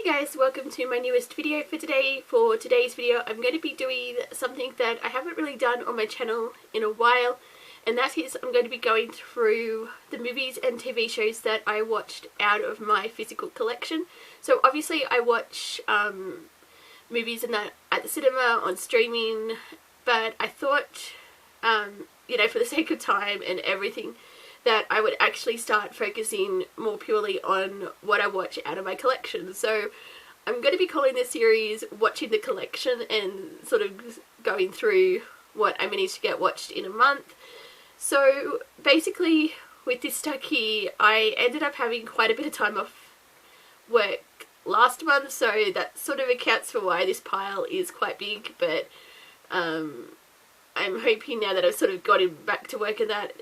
guys, welcome to my newest video for today. For today's video I'm going to be doing something that I haven't really done on my channel in a while, and that is I'm going to be going through the movies and TV shows that I watched out of my physical collection. So obviously I watch movies and that at the cinema, on streaming, but I thought, you know, for the sake of time and everything, that I would actually start focusing more purely on what I watch out of my collection. So I'm going to be calling this series Watching the Collection and sort of going through what I managed to get watched in a month. So basically with this stuck here, I ended up having quite a bit of time off work last month, so that sort of accounts for why this pile is quite big, but I'm hoping now that I've sort of gotten back to work and that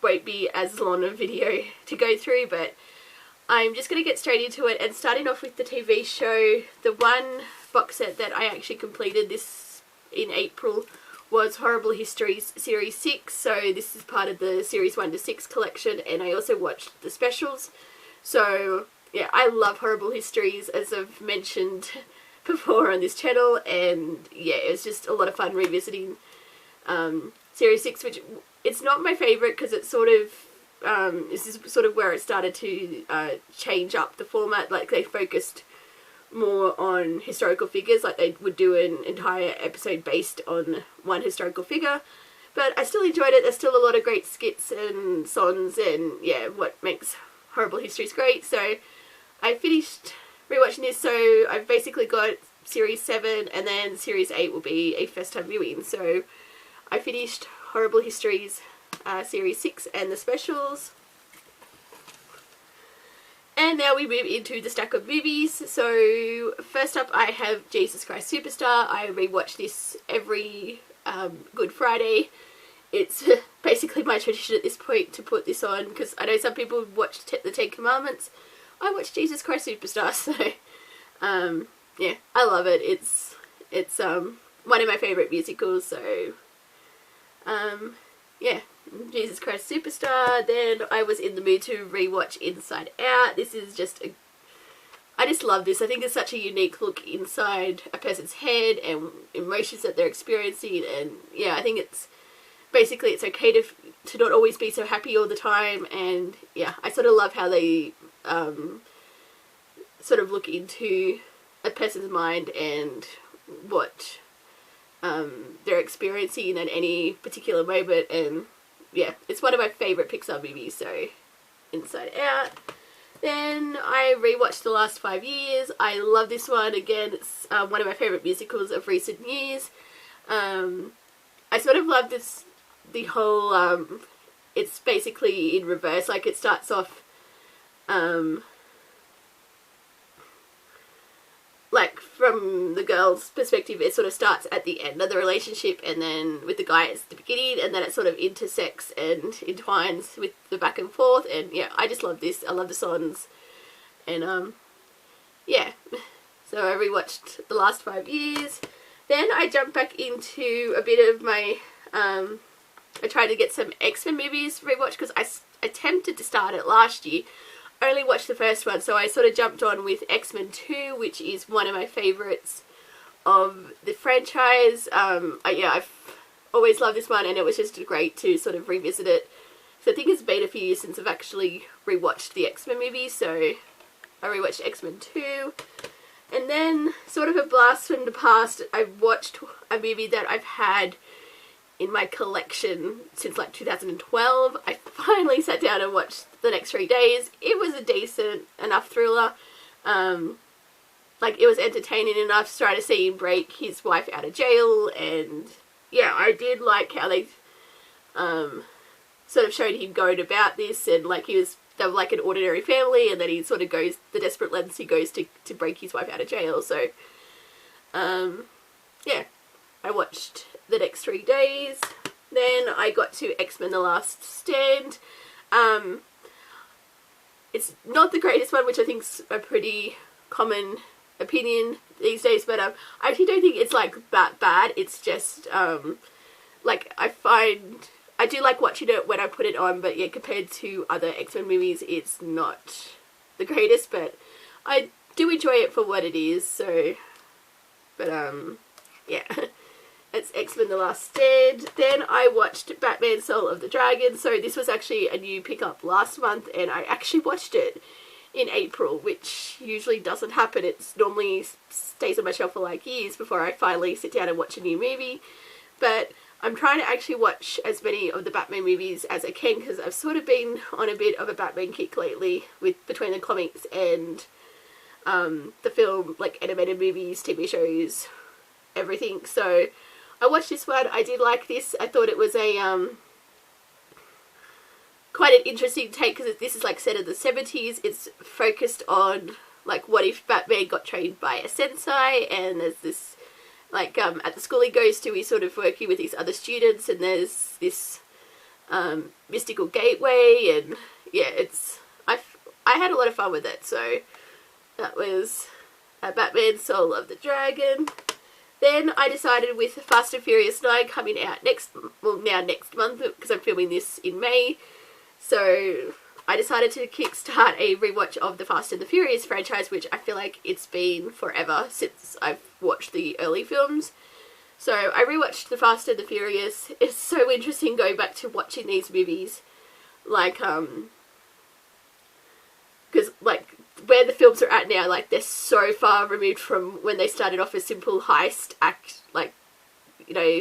won't be as long a video to go through, but I'm just going to get straight into it. And starting off with the TV show, the one box set that I actually completed this in April was Horrible Histories Series 6, so this is part of the Series 1 to 6 collection, and I also watched the specials. So yeah, I love Horrible Histories, as I've mentioned before on this channel, and yeah, it was just a lot of fun revisiting Series 6, which it's not my favourite because it's sort of, this is sort of where it started to change up the format. Like, they focused more on historical figures, like they would do an entire episode based on one historical figure. But I still enjoyed it. There's still a lot of great skits and songs and, yeah, what makes Horrible Histories great. So I finished rewatching this, so I've basically got Series 7 and then Series 8 will be a first time viewing. So I finished Horrible Histories Series 6 and the specials. And now we move into the stack of movies. So first up I have Jesus Christ Superstar. I rewatch this every Good Friday. It's basically my tradition at this point to put this on, because I know some people watch the Ten Commandments. I watch Jesus Christ Superstar, so yeah, I love it. It's one of my favourite musicals, so yeah, Jesus Christ Superstar. Then I was in the mood to rewatch Inside Out. This is just I just love this. I think it's such a unique look inside a person's head and emotions that they're experiencing, and yeah, I think it's basically it's okay to not always be so happy all the time, and yeah, I sort of love how they sort of look into a person's mind and what they're experiencing at any particular moment. And yeah, it's one of my favourite Pixar movies, so Inside Out. Then I rewatched The Last 5 Years. I love this one. Again, it's one of my favourite musicals of recent years. I sort of love the whole, it's basically in reverse. Like, it starts off like from the girl's perspective, it sort of starts at the end of the relationship, and then with the guy it's the beginning, and then it sort of intersects and entwines with the back and forth. And yeah, I just love this. I love the songs, and yeah, so I rewatched The Last 5 Years. Then I jumped back into a bit of my I tried to get some X-Men movies rewatched, because I attempted to start it last year. I only watched the first one, so I sort of jumped on with X-Men 2, which is one of my favourites of the franchise. Yeah, I've always loved this one, and it was just great to sort of revisit it. So I think it's been a few years since I've actually rewatched the X-Men movies, so I rewatched X-Men 2. And then, sort of a blast from the past, I watched a movie that I've had in my collection since like 2012. I finally sat down and watched The Next 3 Days. It was a decent enough thriller. Like, it was entertaining enoug't to try to see him break his wife out of jail, and yeah, I did like how they sort of showed him going about this, and like they were like an ordinary family, and then he sort of goes the desperate lengths he goes to break his wife out of jail. So yeah, I watched The Next 3 Days. Then I got to X-Men The Last Stand. It's not the greatest one, which I think's a pretty common opinion these days, but I actually don't think it's like that bad. It's just like, I do like watching it when I put it on, but yeah, compared to other X-Men movies, it's not the greatest, but I do enjoy it for what it is, so, but, yeah. It's X-Men The Last Stand. Then I watched Batman Soul of the Dragon, so this was actually a new pickup last month, and I actually watched it in April, which usually doesn't happen. It's normally stays on my shelf for like years before I finally sit down and watch a new movie, but I'm trying to actually watch as many of the Batman movies as I can, because I've sort of been on a bit of a Batman kick lately, with between the comics and the film, like animated movies, TV shows, everything. So I watched this one. I did like this. I thought it was a quite an interesting take, because this is like set in the 70s. It's focused on like what if Batman got trained by a sensei, and there's this like at the school he goes to, he's sort of working with these other students, and there's this mystical gateway, and yeah, it's I had a lot of fun with it. So that was Batman Soul of the Dragon. Then I decided, with Fast and Furious 9 coming out next month, because I'm filming this in May, so I decided to kickstart a rewatch of the Fast and the Furious franchise, which I feel like it's been forever since I've watched the early films. So I rewatched the Fast and the Furious. It's so interesting going back to watching these movies, like, because, like, where the films are at now, like, they're so far removed from when they started off as simple heist act, like, you know,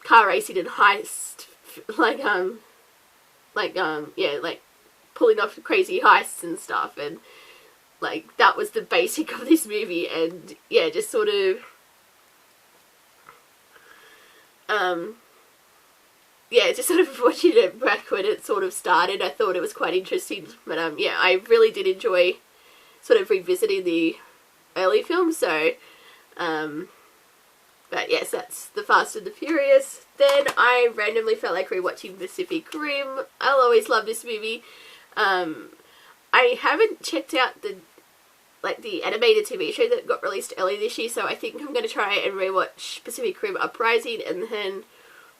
car racing and heist, yeah, like, pulling off crazy heists and stuff, and, like, that was the basic of this movie, and, yeah, just sort of, yeah, just sort of watching it back when it sort of started, I thought it was quite interesting, but, yeah, I really did enjoy sort of revisiting the early films, so, but yes, that's the Fast and the Furious. Then I randomly felt like rewatching Pacific Rim. I'll always love this movie. I haven't checked out the animated TV show that got released early this year, so I think I'm going to try and rewatch Pacific Rim Uprising and then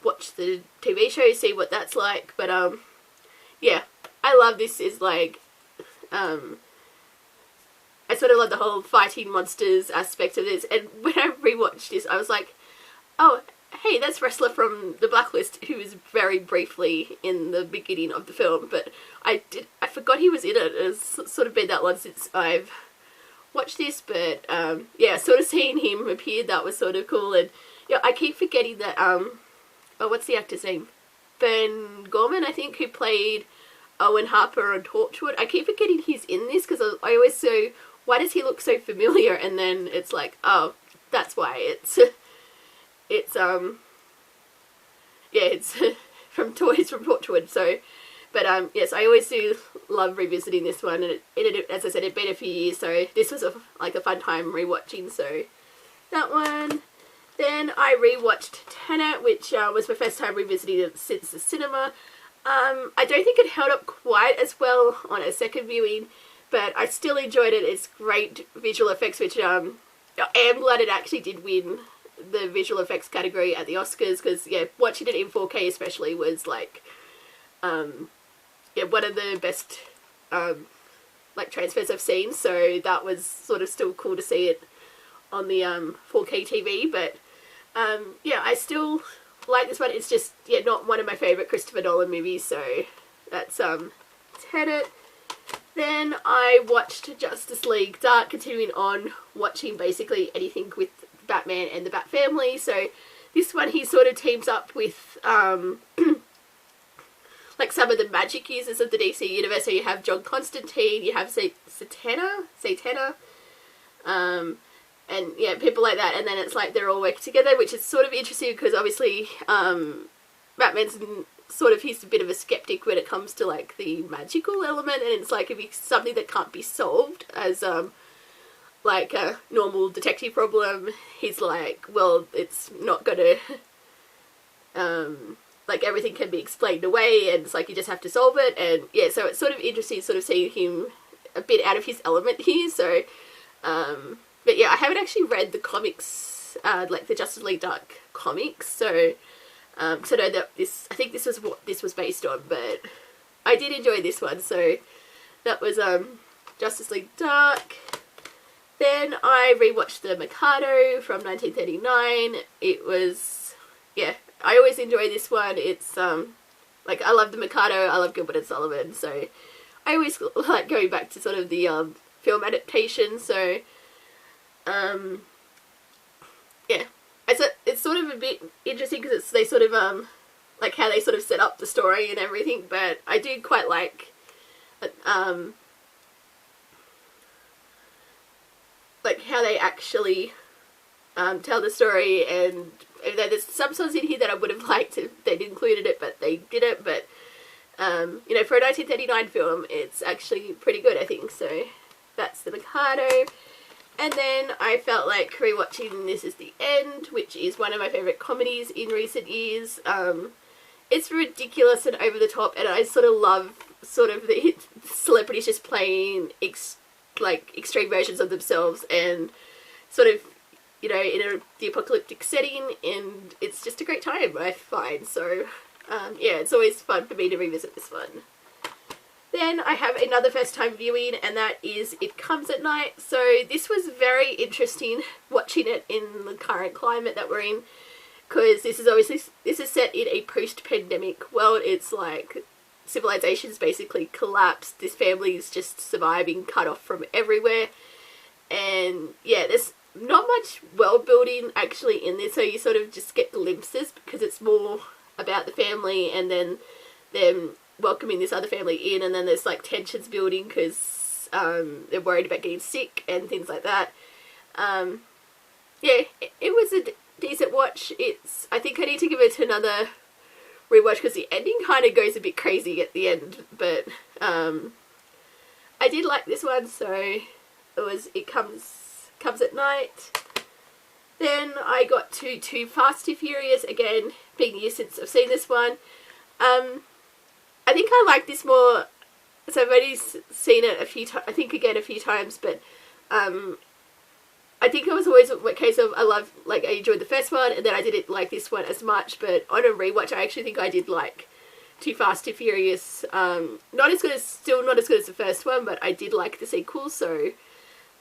watch the TV show, see what that's like, but, yeah, I love this. Is like, I sort of love the whole fighting monsters aspect of this, and when I rewatched this, I was like, oh, hey, that's Wrestler from The Blacklist, who was very briefly in the beginning of the film, but I forgot he was in it. It's sort of been that long since I've watched this, but, yeah, sort of seeing him appear, that was sort of cool, and, yeah, I keep forgetting that, oh, what's the actor's name? Gorman, I think, who played Owen Harper on Torchwood. I keep forgetting he's in this, because I always say, why does he look so familiar? And then it's like, oh, that's why. It's yeah, it's from Torchwood. So, but yes, I always do love revisiting this one, and it as I said, it'd been a few years, so this was like a fun time rewatching. So that one. Then I rewatched Tenet, which was my first time revisiting it since the cinema. I don't think it held up quite as well on a second viewing, but I still enjoyed it. It's great visual effects, which I am glad it actually did win the visual effects category at the Oscars, because, yeah, watching it in 4K especially was, like, yeah, one of the best, like, transfers I've seen, so that was sort of still cool to see it on the 4K TV, but, yeah, I still like this one. It's just, yeah, not one of my favourite Christopher Nolan movies, so that's Tenet. Then I watched Justice League Dark, continuing on watching basically anything with Batman and the Bat family. So this one, he sort of teams up with like some of the magic users of the DC universe. So you have John Constantine, you have Satana, and yeah, people like that, and then it's like they're all working together, which is sort of interesting, because obviously Batman's sort of, he's a bit of a skeptic when it comes to like the magical element, and it's like if it's something that can't be solved as like a normal detective problem, he's like, well, it's not gonna like everything can be explained away, and it's like you just have to solve it. And yeah, so it's sort of interesting sort of seeing him a bit out of his element here. So but yeah, I haven't actually read the comics, like the Justice League Dark comics, so so I know that I think this was what this was based on, but I did enjoy this one. So that was Justice League Dark. Then I rewatched The Mikado from 1939. It was, yeah, I always enjoy this one. It's, like, I love The Mikado, I love Gilbert and Sullivan, so I always like going back to sort of the, film adaptation, so, yeah. It's sort of a bit interesting because they sort of, like how they sort of set up the story and everything, but I do quite like how they actually tell the story, and there's some songs in here that I would have liked if they'd included it, but they didn't, but you know, for a 1939 film, it's actually pretty good, I think, so that's The Mikado. And then I felt like rewatching This Is the End, which is one of my favourite comedies in recent years. It's ridiculous and over the top, and I sort of love sort of the celebrities just playing extreme versions of themselves and sort of, you know, in the apocalyptic setting, and it's just a great time, I find. So yeah, it's always fun for me to revisit this one. Then I have another first time viewing, and that is It Comes at Night. So this was very interesting watching it in the current climate that we're in, because this is set in a post-pandemic world. It's like civilization's basically collapsed. This family is just surviving, cut off from everywhere, and yeah, there's not much world building actually in this, so you sort of just get glimpses because it's more about the family and then them welcoming this other family in, and then there's like tensions building because they're worried about getting sick and things like that. Yeah, it was a decent watch. I think I need to give it another rewatch because the ending kind of goes a bit crazy at the end, but I did like this one, so It Comes at Night. Then I got to Too Fast, Too Furious, again, being years since I've seen this one. I think I like this more, so I've only seen it a few times, I think again a few times, but I think it was always a case of I enjoyed the first one, and then I didn't like this one as much, but on a rewatch I actually think I did like Too Fast, Too Furious. Still not as good as the first one, but I did like the sequel, so,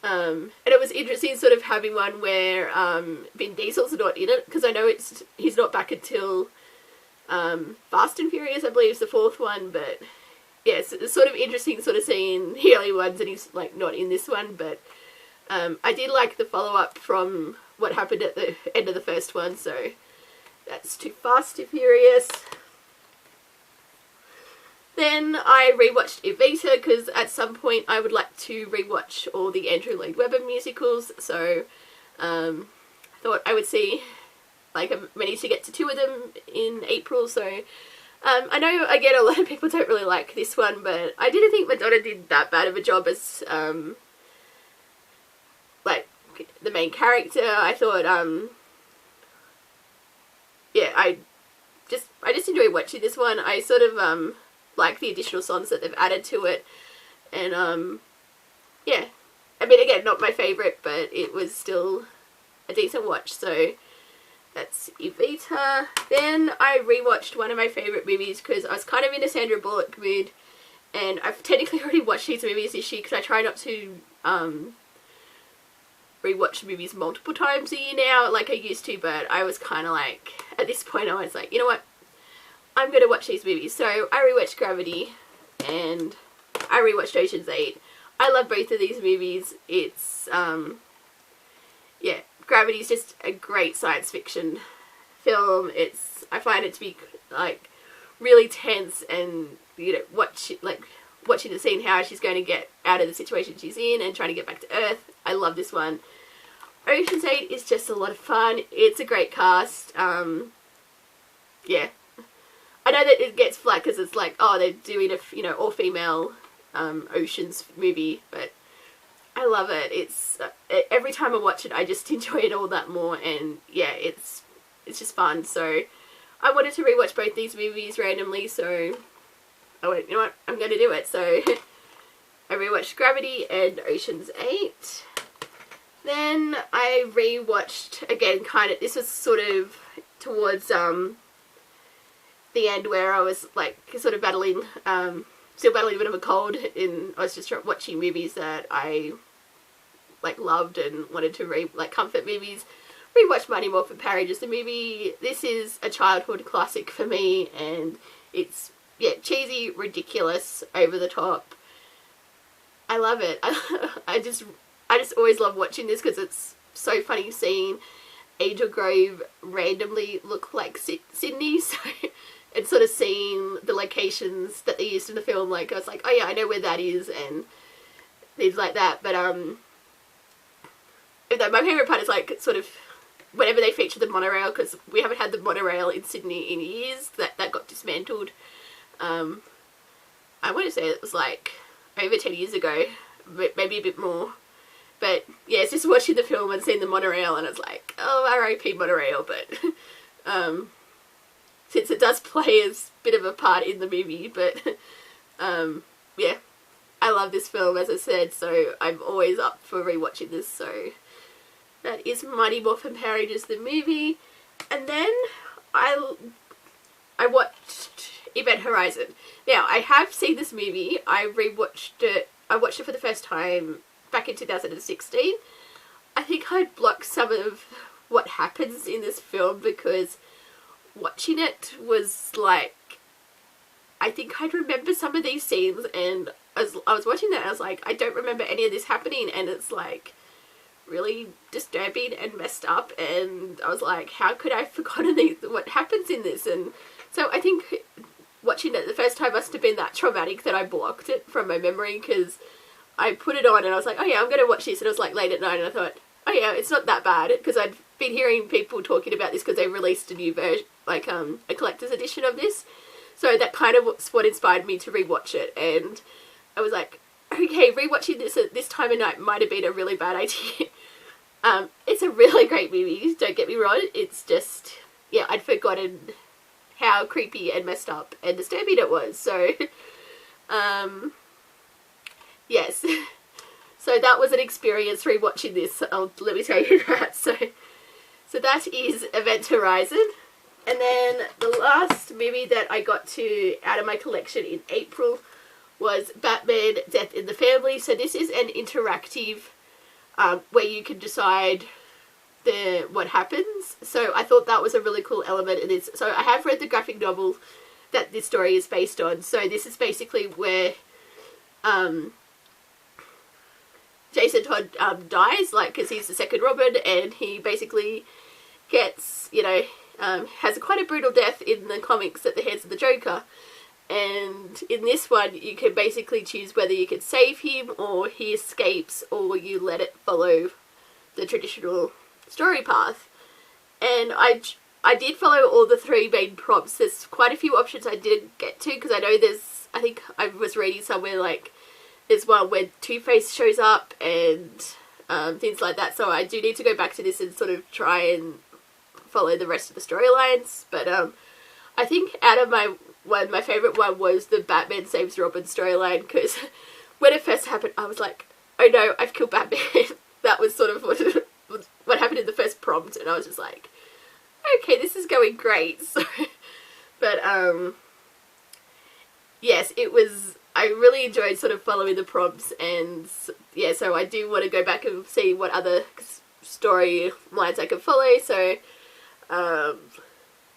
and it was interesting sort of having one where Vin Diesel's not in it, because I know he's not back until Fast and Furious, I believe, is the fourth one, but yeah, it's sort of interesting sort of seeing the early ones and he's like not in this one, but I did like the follow-up from what happened at the end of the first one, so that's Too Fast, Too Furious. Then I rewatched Evita because at some point I would like to rewatch all the Andrew Lloyd Webber musicals, so I thought I would see, like, I managed to get to 2 of them in April, so I know, again, a lot of people don't really like this one, but I didn't think Madonna did that bad of a job as, like, the main character. I thought, yeah, I just enjoy watching this one. I sort of, like the additional songs that they've added to it, and, yeah. I mean, again, not my favourite, but it was still a decent watch, so that's Evita. Then I rewatched one of my favourite movies because I was kind of in a Sandra Bullock mood, and I've technically already watched these movies this year because I try not to rewatch movies multiple times a year now like I used to, but I was kind of like, at this point I was like, you know what, I'm going to watch these movies. So I rewatched Gravity and I rewatched Ocean's 8. I love both of these movies. It's, yeah, Gravity is just a great science fiction film. I find it to be, like, really tense, and, you know, watching the scene how she's going to get out of the situation she's in and trying to get back to Earth. I love this one. Ocean's 8 is just a lot of fun. It's a great cast. Yeah. I know that it gets flack because it's like, oh, they're doing a, you know, all-female Oceans movie, but I love it. It's every time I watch it, I just enjoy it all that more, and yeah, it's just fun. So I wanted to rewatch both these movies randomly, so I went, you know what, I'm going to do it. So I rewatched Gravity and Ocean's 8. Then I rewatched, again, kind of, this was sort of towards the end where I was like sort of battling, still battling a bit of a cold, and I was just watching movies that I like loved and wanted to like comfort movies, rewatch Mighty Morphin Power Rangers the movie. This is a childhood classic for me, and it's, yeah, cheesy, ridiculous, over the top. I love it. I just always love watching this because it's so funny seeing Angel Grove randomly look like Sydney, so and sort of seeing the locations that they used in the film, like I was like, oh yeah, I know where that is, and things like that. But my favourite part is like sort of whenever they feature the monorail, because we haven't had the monorail in Sydney in years. That got dismantled. I want to say it was like over 10 years ago, maybe a bit more. But yeah, it's just watching the film and seeing the monorail, and it's like, oh, R.I.P. monorail. But since it does play as a bit of a part in the movie, but yeah, I love this film, as I said, so I'm always up for rewatching this. So that is Mighty Morphin Power Rangers the movie. And then I watched Event Horizon. Now, I have seen this movie. I rewatched it. I watched it for the first time back in 2016. I think I'd blocked some of what happens in this film because watching it was like, I think I'd remember some of these scenes, and as I was watching that, I was like, I don't remember any of this happening, and it's like really disturbing and messed up, and I was like, how could I have forgotten what happens in this? And so I think watching it the first time must have been that traumatic that I blocked it from my memory, because I put it on and I was like, oh yeah, I'm going to watch this, and it was like late at night, and I thought, oh yeah, it's not that bad, because I'd been hearing people talking about this because they released a new version, like a collector's edition of this, so that kind of was what inspired me to rewatch it. And I was like, okay, rewatching this at this time of night might have been a really bad idea. It's a really great movie, don't get me wrong. It's just, yeah, I'd forgotten how creepy and messed up and disturbing it was. So, yes. So that was an experience rewatching this, let me tell you that. So that is Event Horizon. And then the last movie that I got to out of my collection in April was Batman Death in the Family. So this is an interactive where you can decide what happens. So I thought that was a really cool element in this. So I have read the graphic novel that this story is based on. So this is basically where Jason Todd dies, like, because he's the second Robin, and he basically gets, you know, has quite a brutal death in the comics at the hands of the Joker. And in this one, you can basically choose whether you can save him, or he escapes, or you let it follow the traditional story path. And I did follow all the three main prompts. There's quite a few options I didn't get to, because I know there's, I think I was reading somewhere, like, there's one where Two-Face shows up, and things like that. So I do need to go back to this and sort of try and follow the rest of the storylines. But I think out of my favourite one was the Batman Saves Robin storyline, because when it first happened, I was like, oh no, I've killed Batman. That was sort of what happened in the first prompt, and I was just like, okay, this is going great. So, but yes, it was, I really enjoyed sort of following the prompts, and yeah, so I do want to go back and see what other storylines I can follow. So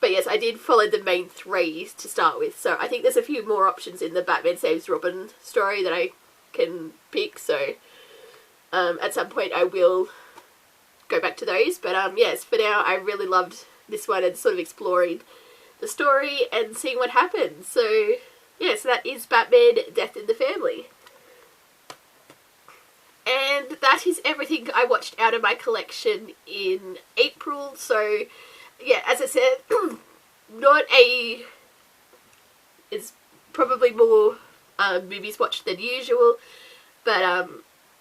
but yes, I did follow the main three to start with, so I think there's a few more options in the Batman Saves Robin story that I can pick, so at some point I will go back to those. But yes, for now I really loved this one and sort of exploring the story and seeing what happens. So yeah, so that is Batman Death in the Family. And that is everything I watched out of my collection in April. So yeah, as I said, it's probably more movies watched than usual, but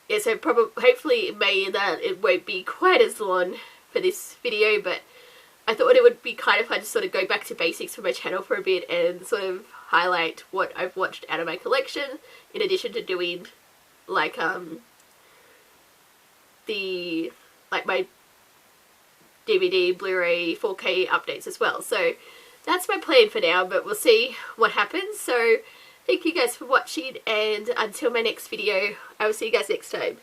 yeah, so hopefully it won't be quite as long for this video, but I thought it would be kind of fun to sort of go back to basics for my channel for a bit and sort of highlight what I've watched out of my collection, in addition to doing like my DVD, Blu-ray, 4K updates as well. So that's my plan for now, but we'll see what happens. So thank you guys for watching, and until my next video, I will see you guys next time.